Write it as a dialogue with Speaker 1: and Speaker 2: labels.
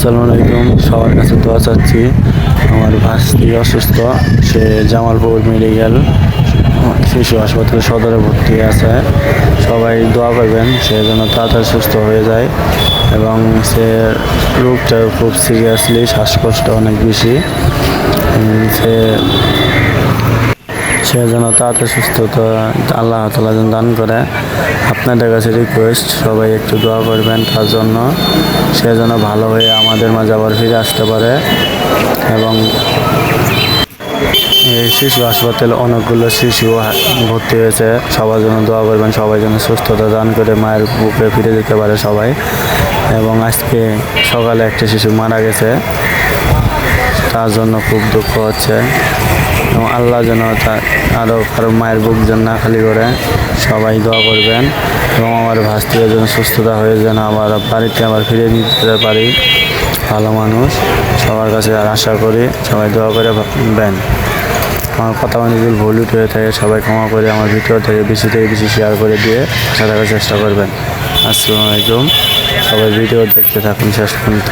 Speaker 1: আসসালামু আলাইকুম। সবার কাছে দোয়া চাচ্ছি। আমার ভাস্তি অসুস্থ, সে জামালপুর মেডিকেল শিশু হাসপাতাল সদরে ভর্তি আছে। সবাই দোয়া করবেন সে যেন তাড়াতাড়ি সুস্থ হয়ে যায় এবং সে রোগটা খুব সিরিয়াসলি, শ্বাসকষ্ট অনেক বেশি। সে যেন তাড়াতাড়ি সুস্থতা আল্লাহ তাআলা যেন দান করে। আপনাদের কাছে রিকোয়েস্ট, সবাই একটু দোয়া করবেন তার জন্য, সে যেন ভালো হয়ে আমাদের মাঝে আবার ফিরে আসতে পারে। এবং এই শিশু হাসপাতালে অনেকগুলো শিশু ভর্তি হয়েছে, সবার জন্য দোয়া করবেন, সবাই যেন সুস্থতা দান করে মায়ের বুকে ফিরে যেতে পারে সবাই। এবং আজকে সকালে একটা শিশু মারা গেছে, তার জন্য খুব দুঃখ হচ্ছে। এবং আল্লাহ যেন আরও কারো মায়ের বুক যেন না খালি করে, সবাই দোয়া করবেন। এবং আমার ভাস্তির যেন সুস্থতা হয়ে যেন আবার বাড়িতে আবার ফিরে নিতে পারি, ভালো মানুষ। সবার কাছে আর আশা করি সবাই দোয়া করে দেন। আমার কথা যদি ভুল হয়ে থাকে সবাই ক্ষমা করে আমার ভিডিও থেকে বেশি শেয়ার করে দিয়ে আশা থাকার চেষ্টা করবেন। আসসালামু আলাইকুম। সবাই ভিডিও দেখতে থাকুন শেষ পর্যন্ত।